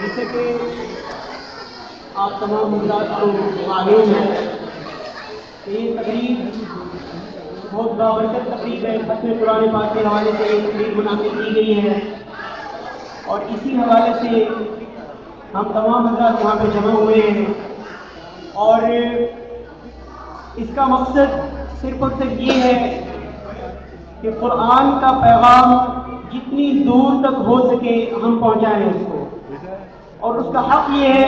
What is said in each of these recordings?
जैसे कि आप तमाम हज़रात को मालूम है कि ये तकरीब बहुत बाबरकत तकरीब है। खत्म कुरान पाक के हवाले से ये तकरीब मुनाक़िद की गई है और इसी हवाले से हम तमाम हज़रात यहाँ पे जमा हुए हैं और इसका मकसद सिर्फ और सिर्फ ये है कि कुरान का पैगाम जितनी दूर तक हो सके हम पहुँचाएँ उसको। और उसका हक़ ये है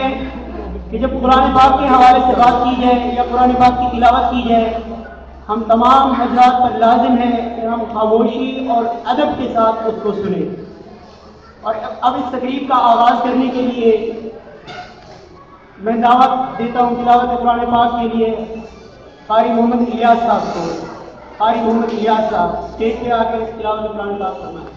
कि जब कुरान पाक के हवाले से बात की जाए या कुरान पाक की तिलावत की जाए, हम तमाम हज़रात पर लाजिम है कि हम खामोशी और अदब के साथ उसको सुने। और अब इस तकरीब का आगाज़ करने के लिए मैं दावत देता हूँ तिलावत कुरान पाक के लिए कारी मोहम्मद इलियास साहब को। कारी मोहम्मद इलियास साहब स्टेज पे आकर तिलावत कुरान पाक फरमाएं।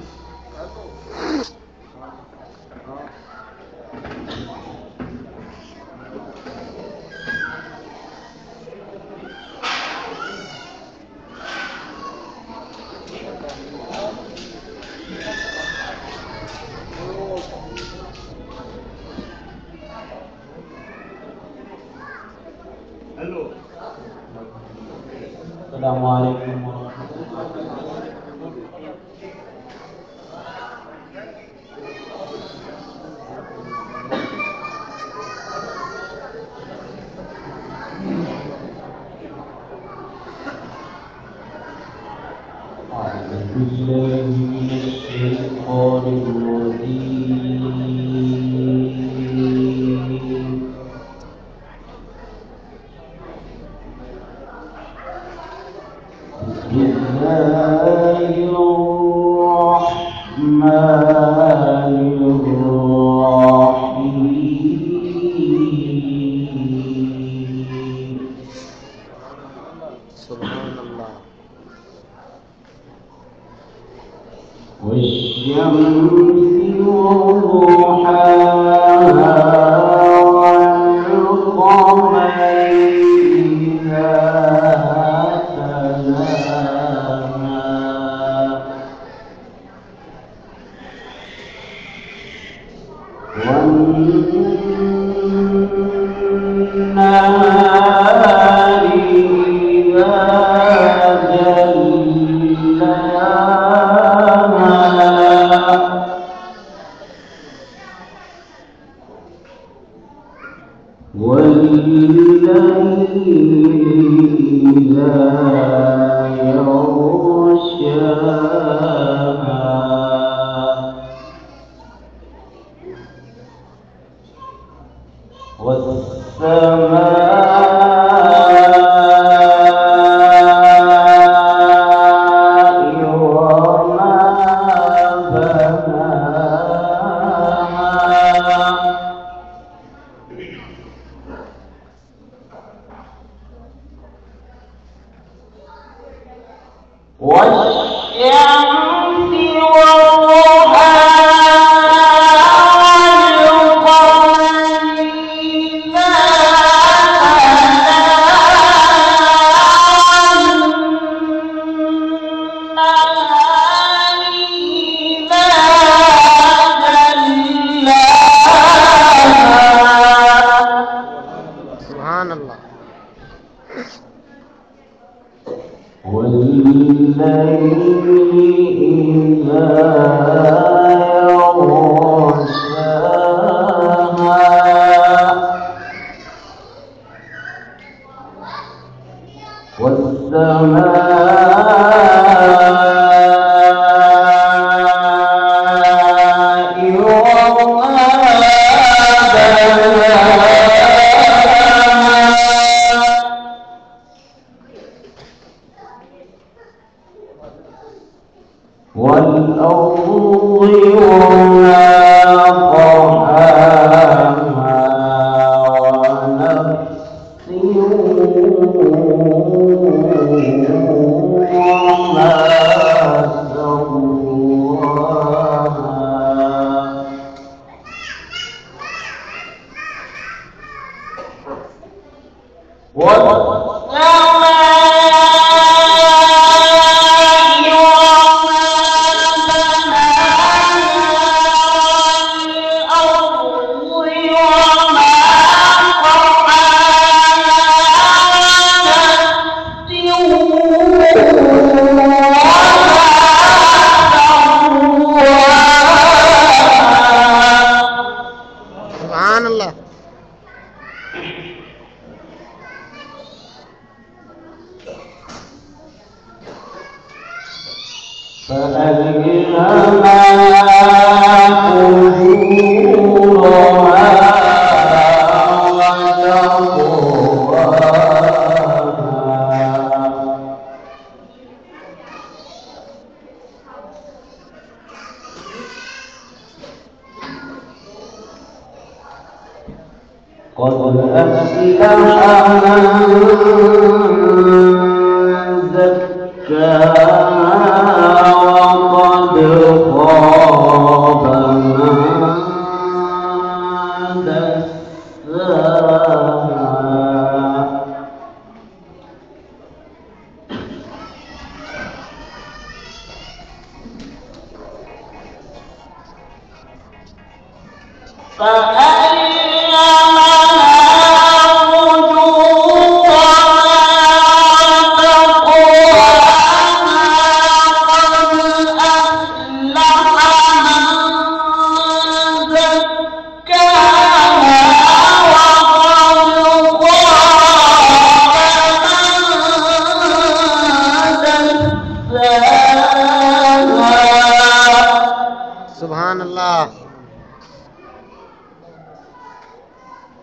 हेलो, अस्सलामु अलैकुम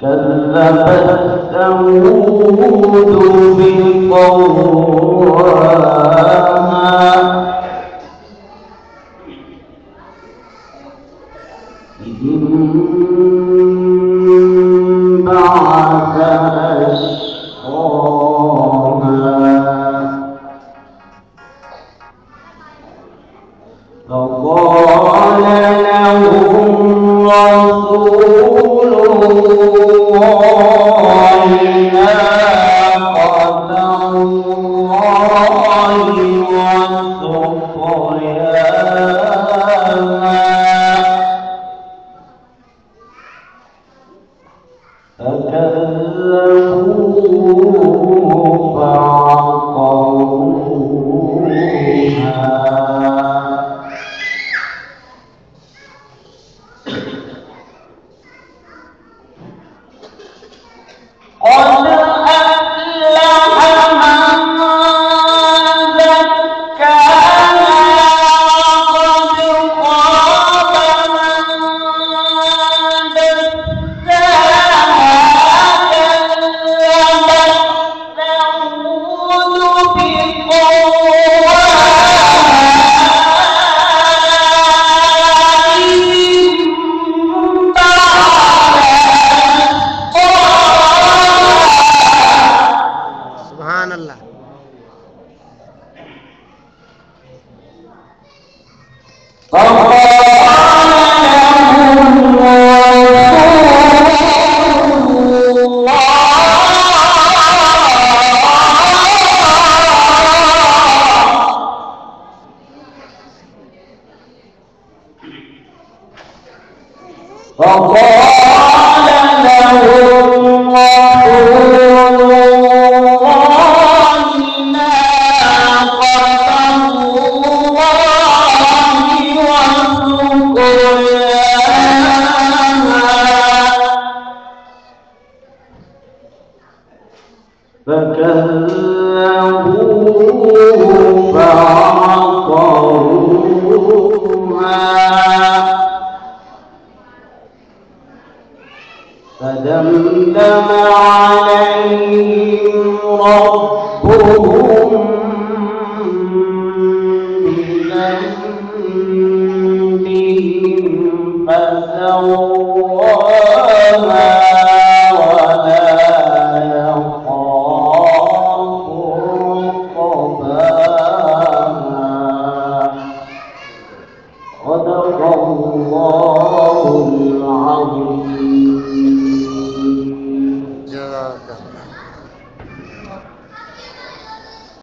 كذبت ثمود بطغواها إذ انبعث أشقاها فقال لهم رسول الله ناقة الله وسقياها فكذبوه فعقروها قد أفلح من زكاها وقد خاب من دساها كذبت ثمود سبحان الله. فقال لهم رسول الله ناقة الله وسقياها فكذبوه فعقروها فدمدم عليهم ربهم بذنبهم فسواها